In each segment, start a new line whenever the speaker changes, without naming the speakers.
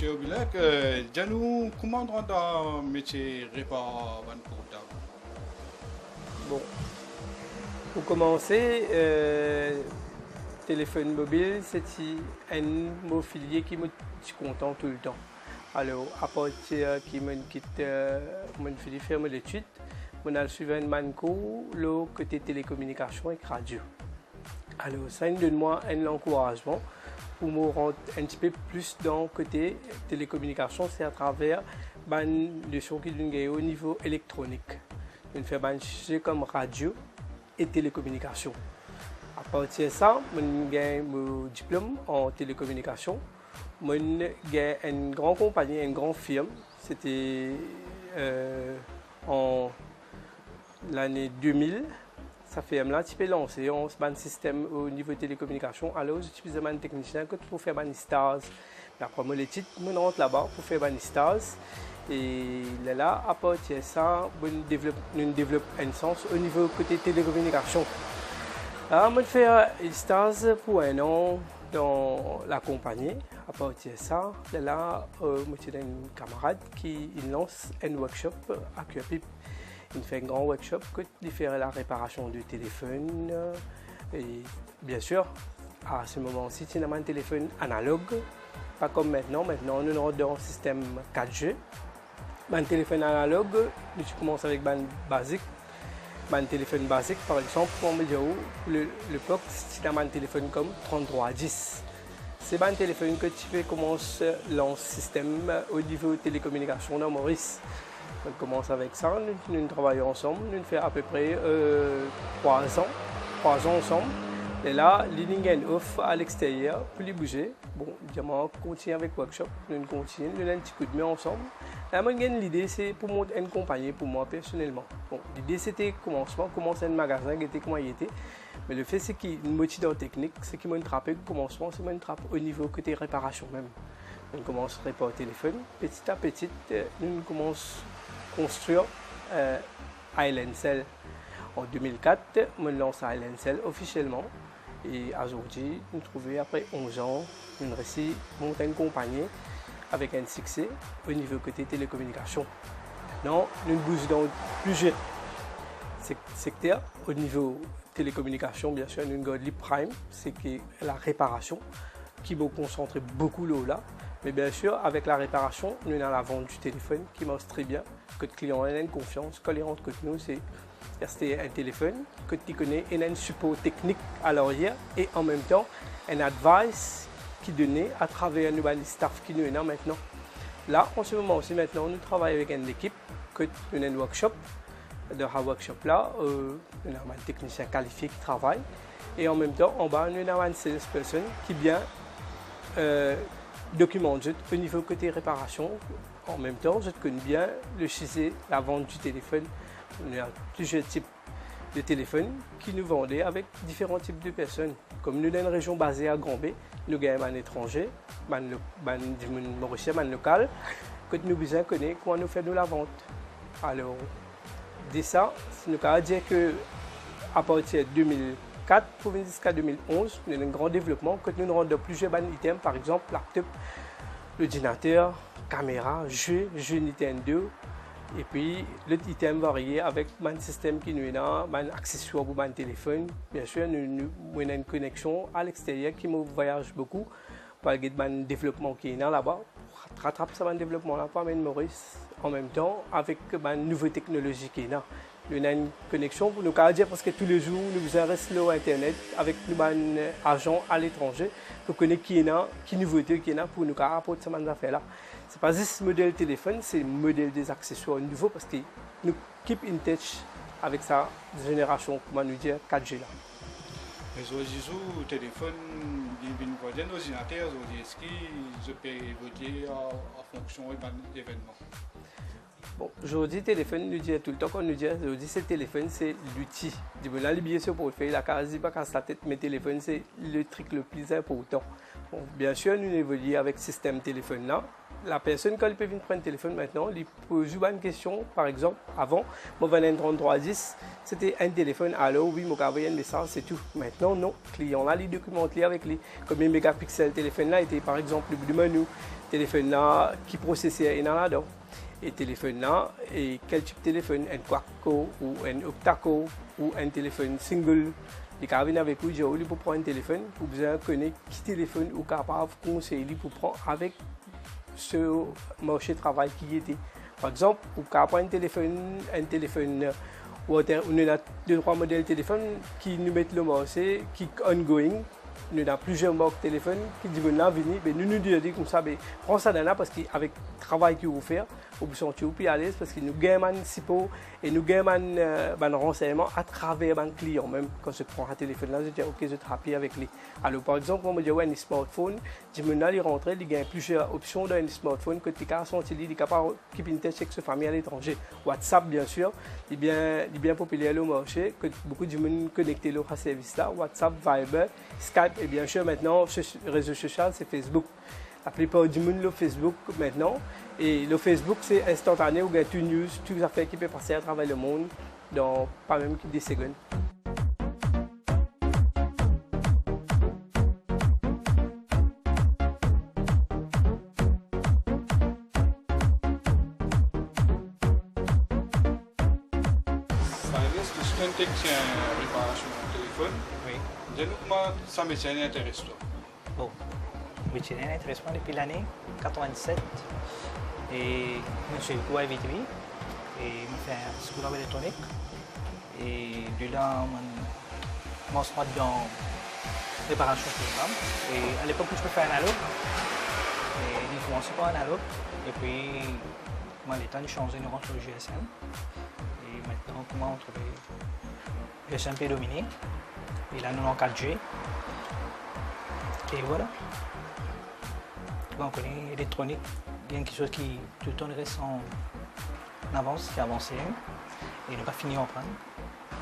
Monsieur Obilek, dis-nous comment on dans le métier réparateur portable.
Bon, pour commencer, téléphone mobile, c'est un mot filier qui me content tout le temps. Alors, à partir qui me quitte, mon fili faire mes études, on a suivi un manco, le côté télécommunication et radio. Alors, ça me donne moi un encouragement pour me rendre un petit peu plus dans le côté télécommunication, c'est à travers les choses qui sont au niveau électronique. On fait des choses comme radio et télécommunication. À partir de ça, j'ai mon diplôme en télécommunication. J'ai une grande compagnie, une grande firme. C'était en l'année 2000. Ça fait un petit peu lancé, on se un système au niveau télécommunication. Alors, j'utilise un technicien pour faire des stars. Après, je titre, je rentre là-bas pour faire des stars. Et là, à partir de ça, on développe un sens au niveau côté télécommunication. Alors, je fais des stars pour un an dans la compagnie. À partir de ça, là, j'ai un camarade qui lance un workshop à QAPIP. Il fait un grand workshop qui fait la réparation du téléphone. Et bien sûr, à ce moment-ci, c'est un téléphone analogue. Pas comme maintenant. Maintenant, nous sommes dans un système 4G. Un téléphone analogue, nous commençons avec un basique. Un téléphone basique, par exemple, pour me dire le POC, c'est un téléphone comme 3310. C'est un téléphone que tu fais commencer le système au niveau télécommunication dans Maurice. On commence avec ça, nous travaillons ensemble, nous faisons à peu près 3 ans ensemble. Et là, leading and off à l'extérieur, pour les bouger. Bon, évidemment, on continue avec le workshop, nous continuons, nous avons un petit coup de main ensemble. L'idée, c'est pour monter une compagnie pour moi personnellement. Bon, l'idée, c'était commencer un magasin qui était comment il était. Mais le fait, c'est qu'il y a une motivation technique, c'est qu'il m'a attrapé le commencement, c'est qu'il m'a attrapé au niveau côté réparation même. On commence à réparer le téléphone. Petit à petit, nous commençons à construire Island Cell. En 2004, on lance Island Cell officiellement. Et aujourd'hui, nous trouvons après 11 ans, nous réussi à monter une compagnie avec un succès au niveau côté télécommunication. Maintenant, nous bougons dans plusieurs secteurs. Au niveau télécommunication, bien sûr, nous avons l'e-prime, c'est la réparation, qui va concentrer beaucoup là. Mais bien sûr, avec la réparation, nous avons la vente du téléphone qui marche très bien, que le client a une confiance. Quand il rentre avec nous, c'est acheter un téléphone que tu connais et un support technique à l'arrière et en même temps un advice qui donnait à travers nous, les staff qui nous sont maintenant. Là, en ce moment aussi, maintenant, nous travaillons avec une équipe que nous avons un workshop. Dans ce workshop-là, nous avons un technicien qualifié qui travaille et en même temps, en bas, nous avons une salesperson qui bien documente au niveau côté réparation. En même temps, je connais bien le chisé, la vente du téléphone. On a plusieurs types de téléphones qui nous vendaient avec différents types de personnes. Comme nous sommes une région basée à Grand-B, nous gagnons un étranger, un Mauricien, un local, que nous besoin connaître comment nous faisons la vente. Alors, dès ça, nous avons dire qu'à partir de 2004 pour jusqu'à 2011, nous avons un grand développement, que nous rendons plusieurs items, par exemple laptop, l'ordinateur, caméra, jeux Nintendo. Et puis, l'item varié avec un système qui nous est là, un accessoire pour un téléphone. Bien sûr, nous avons une connexion à l'extérieur qui me voyage beaucoup. Par le développement qui est là-bas, pour rattraper ce développement-là, pour amener Maurice en même temps avec une nouvelle technologie qui est là. Nous avons une connexion pour nous dire parce que tous les jours, nous restons sur Internet avec un agent à l'étranger pour connaître qui est là, qui nouveauté qui est là pour nous apporter ces affaires-là. Ce n'est pas juste le modèle téléphone, c'est le modèle des accessoires nouveaux parce que nous keep in touch avec sa génération, comment nous dire, 4G là.
Mais aujourd'hui, le téléphone, il y a un ordinateur, est-ce que je peux évoluer en fonction de l'événement?
Bon, aujourd'hui, le téléphone, nous dit tout le temps qu'on nous dit, aujourd'hui, ce téléphone, c'est l'outil. Là, bien sûr, pour le faire, la case, pas casse la tête, mais le téléphone, c'est le truc le plus important. Bon, bien sûr, nous évoluons avec ce système téléphone là. la personne, quand elle peut venir prendre le téléphone maintenant, il pose une question. Par exemple, avant, mon 3310, c'était un téléphone. Alors, oui, mon envoyé un message, c'est tout. Maintenant, non. Le client là, les documents avec lui. Combien de mégapixels le téléphone là était, par exemple, le bout de menu. Téléphone là, qui processait est là-dedans. Et téléphone là, et quel type de téléphone? Un quad-core ou un octa-core ou un téléphone single? Les cas avec vous, j'ai pour prendre un téléphone, vous besoin connaître qui téléphone ou capable de conseiller pour prendre avec ce marché de travail qui était. Par exemple, vous pouvez prendre un téléphone ou on a 2-3 modèles de téléphone qui nous mettent le marché, qui est ongoing. Nous avons plusieurs marques de téléphone qui disent venir, nous disons comme ça, prends ça là parce qu'avec le travail que vous faites, vous vous sentez plus à l'aise parce que nous gagnons un support et nous gagnons un renseignement à travers un client. Même quand je prends un téléphone là, je dis ok, je suis avec lui. Alors par exemple, on me dit ouais, un smartphone, je me dis rentrer, il y a plusieurs options dans un smartphone que tu peux sentir, il est capable de keep avec sa famille à l'étranger. WhatsApp bien sûr, il est bien populaire au marché, que beaucoup de gens connectés à ce service là. WhatsApp, Viber, Skype et bien sûr maintenant, le réseau social c'est Facebook. La plupart du monde le Facebook maintenant. Et le Facebook, c'est instantané, où il y a tout news, toutes les affaires qui peuvent passer à travers le monde dans pas même des secondes.
C'est un technicien de réparation de téléphone.
Oui.
Dis-nous comment ça métier intéresse toi?
Bon, le métier m'intéresse depuis l'année 97 et je suis au IVTV et je fais un school of électronique et de là je me suis dans réparation de téléphone et à l'époque je faisais analogue et j'ai commencé par analogue et puis moi l'état j'ai changé de rentrer au GSM et maintenant comment on trouve GSM est dominé et là nous en 4G. Et voilà. On connaît l'électronique, il y a quelque chose qui tout le temps reste en avance, qui avance et ne pas finir en prendre.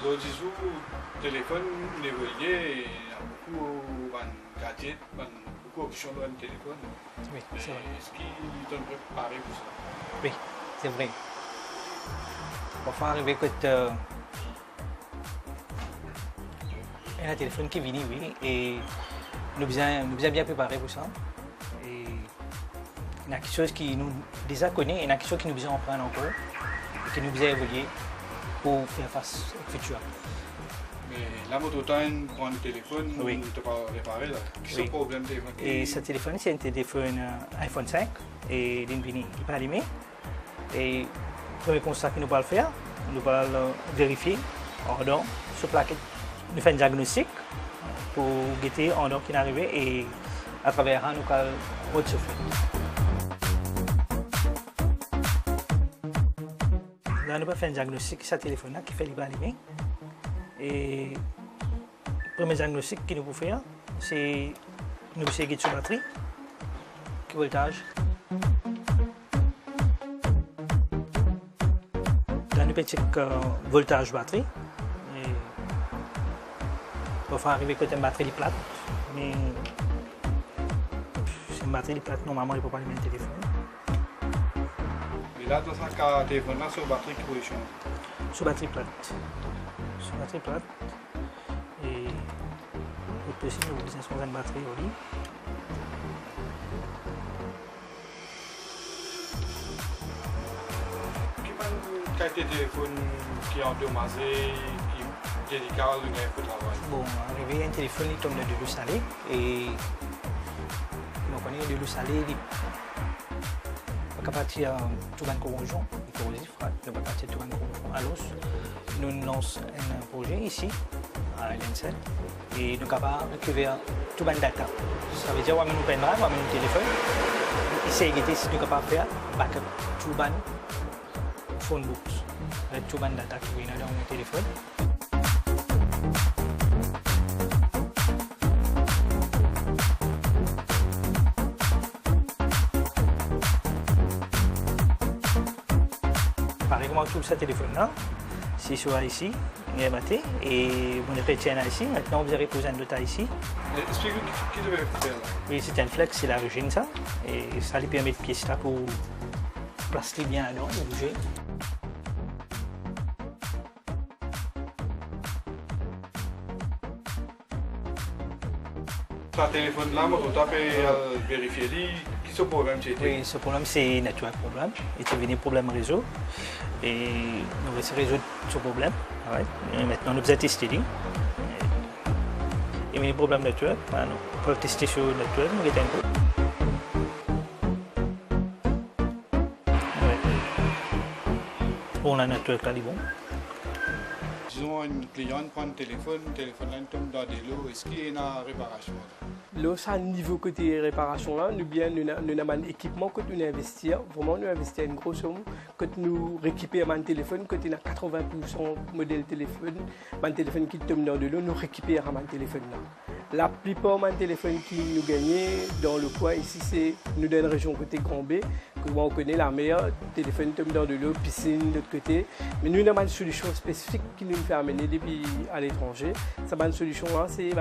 Vous dites que le téléphone évolue et il y a beaucoup de gadgets, beaucoup d'options dans le téléphone.
Oui, c'est vrai.
Est-ce qu'il est préparé pour ça?
Oui, c'est vrai. Parfois, arriver que il y a un téléphone qui vient, oui, et nous sommes bien préparés pour ça. Et il y a quelque chose qui nous déjà connaît, et il y a quelque chose qui nous besoin apprendre encore, et qui nous besoin évoluer pour faire face au futur.
Mais la moto time pour un téléphone,
oui.
ne peut pas réparer là. Quel est
Oui.
le problème téléphone?
Et ce téléphone, c'est un téléphone iPhone 5, et il n'est pas allumé. Et le premier constat que nous allons faire, nous allons vérifier en dehors, sur plaquette, nous faisons un diagnostic pour guetter en dehors qui est arrivé et à travers un, nous allons retirer. Là, nous allons faire un diagnostic sur ce téléphone-là qui fait libre allumé. Et le premier diagnostic que nous pouvons faire, c'est nous allons guetter sur la batterie, quel voltage. Là, nous allons checker voltage batterie. Il va arriver que une batterie plate, mais c'est une batterie plate, normalement il ne peut pas allumer un téléphone.
Mais là, dans ce cas, le téléphone là, sur batterie qui position?
Sur batterie plate. Sur batterie plate. Et le possible, vous besoin de une batterie au lit.
Quel est le téléphone qui est endommagé, qui est délicat ou qui est pour travail?
Bon, arrivé un téléphone, il tombe de l'eau salée et on connaît de l'eau salée, il ne peut pas partir tout un corrosion, il est corrosif, il ne peut pas partir tout un corrosion à l'os. Nous lançons un projet ici, à l'INSEL, et nous sommes capables de récupérer tout un data. Ça veut dire qu'on a un pendrive, on a un téléphone, essayer de si nous sommes capables de faire backup tout un phone books, avec tout un data qui vient dans mon téléphone. Par exemple, tout ce téléphone-là, ici sur Haïti, et on retient ici. Maintenant, vous avez posé un autre ici.
Explique-nous qui devait faire là.
Oui, c'est un flex, c'est l'origine ça. Et ça lui permet de pièce là pour placer bien là-dedans, de bouger.
Ce téléphone là, moi, on peut vérifier qui est le problème.
Oui, ce problème, c'est network problème. Il est venu problème réseau. Et nous allons résoudre ce problème. Ouais. Et maintenant, nous allons tester. Il y a un problème network. Nous pouvons tester sur le network. Nous allons pour le network là, il est bon.
Disons, un client prend un téléphone là, il tombe dans des lots. Est-ce qu'il y a une réparation?
Là, ça, niveau côté réparation, là, nous avons un équipement que nous investissons. Vraiment, nous investissons une grosse somme. Quand nous récupérons un téléphone, quand il y a 80% modèle téléphone, un téléphone qui tombe dans de l'eau, nous récupérons un téléphone là. La plupart des téléphones qui nous gagnent dans le coin ici, c'est nous dans la région côté Grand B, que on connaît la meilleure, téléphone tombe dans de l'eau, piscine de l'autre côté. Mais nous avons une solution spécifique qui nous fait amener depuis à l'étranger. Cette solution-là, c'est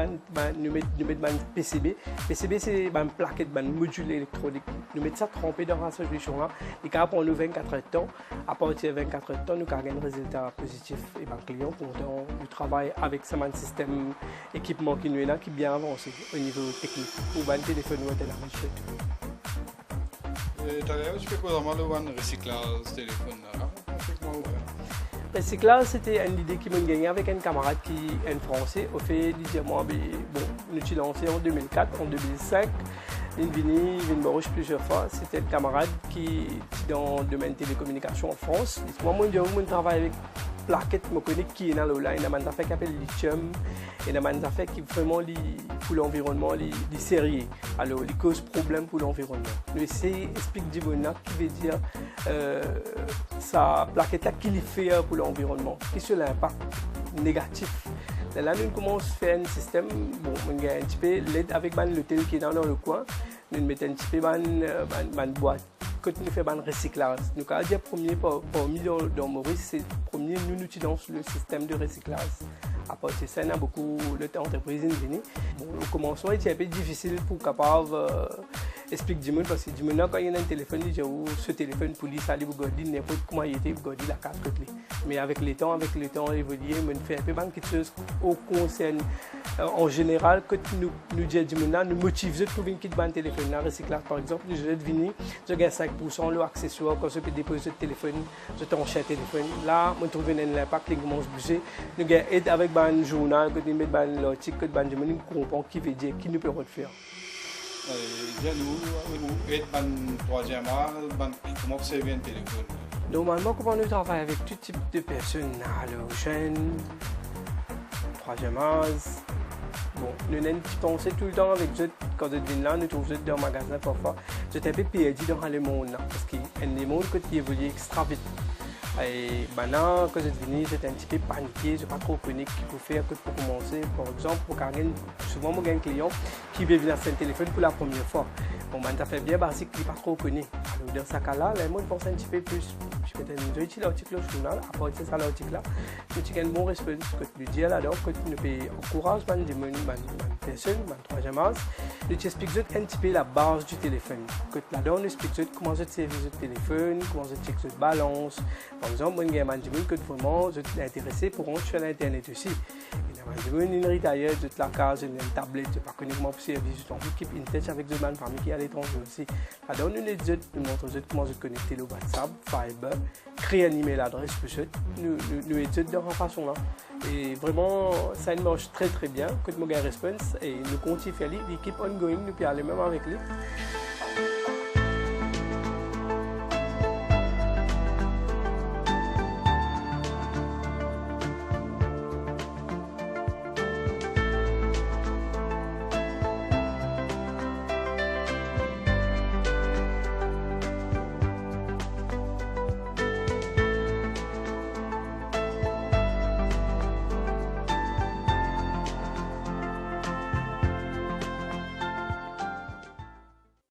nous mettre un PCB. PCB, c'est une plaquette, un module électronique. Nous mettons ça trempé dans la solution-là. Et quand on nous 24 heures de temps, à partir de 24 heures de temps, nous avons un résultat positif. Et le client, content, nous travaillons avec ce système équipement qui nous est là, qui est bien avancé au niveau technique. Pour un téléphone ou un téléphone.
Tu fais quoi dans le recyclage de téléphone là?
Recyclage, c'était une idée qui m'a gagné avec un camarade qui est français. Au fait, il dit moi, bon, nous l'avons lancé en 2004, en 2005. Il est venu plusieurs fois. C'était un camarade qui est dans le domaine de télécommunications en France. Moi, je travaille avec plaquette, je connais qui est dans l'eau là. Il y a un affaire qui s'appelle lithium. Il y a un affaire qui vraiment pour l'environnement, les sérieux. Alors, il cause problème pour l'environnement. Nous essayons d'expliquer qui veut dire sa plaquette là, qui fait pour l'environnement, qui est l'impact négatif. Là, nous commençons à faire un système, bon, on a un petit peu l'aide avec l'hôtel qui est dans le coin. Nous mettons un petit peu une boîte. Quand nous faisons un recyclage, nous avons dit premier parmi dans Maurice, c'est premier nous utilisons le système de recyclage. À partir de ça, il y a beaucoup d'entreprises qui viennent. Bon, au commencement, c'est un peu difficile pour capable expliquer du monde parce que du monde quand il y a un téléphone, il dit ce téléphone pour lui, ça lui garder n'importe comment il était, garder la carte côté. Mais avec le temps évolué, on fait un peu quelque chose au concerne. En général, quand nous disons du monde, nous motivons pour venir quitter un téléphone. Là, recyclage par exemple, je vais venir, je gagne 5% l'accessoire quand je peux déposer le téléphone, je t'enchaîne le téléphone. Là, on trouve un impact qui commence à bouger. Nous gagnons avec un journal, quand nous mettons l'article, quand nous comprend qui veut dire, qui nous peut faire.
Nous aidons le troisième âge, comment observer un téléphone?
Normalement, comment nous travaillons avec tout type de personnes, jeunes, troisième âge. Bon, nous avons pensé tout le temps avec eux, quand ils viennent là, nous trouvons dans le magasin parfois. J'étais un peu perdu dans le monde, parce qu'il y a des mondes qui évoluent extra vite. Et maintenant, quand je venu, j'étais un petit peu paniqué, je ne sais pas trop connu ce qu'il faut faire pour commencer. Par exemple, souvent, j'ai un client qui veut venir sur un téléphone pour la première fois. Bon, ça fait bien basique qu'il n'est pas trop connu. Alors, dans ce cas-là, les gens pensent un petit peu plus. Je vais utiliser l'article au journal, à partir de l'article-là, tu as une bonne réponse. Que tu lui dis là-dedans, que tu encourages une personne, une troisième âge, tu expliques un petit peu la base du téléphone. Que là-dedans, tu expliques comment tu servir le téléphone, comment tu checkes la balance. Par exemple, il y a un gens que vraiment je suis intéressé pour rentrer sur Internet aussi. Il y a une retailleuse, la case, une tablette, je ne sais pas comment pour servir. Je suis équipe in touch avec des familles qui sont à l'étranger aussi. Alors, nous montrons comment se connecter au WhatsApp, Fiber, créer un email adresse pour eux. Nous étudions de cette façon-là. Et vraiment, ça marche très très bien. Quand nous avons une réponse et nous continuons à faire l'équipe ongoing, nous pouvons aller même avec lui.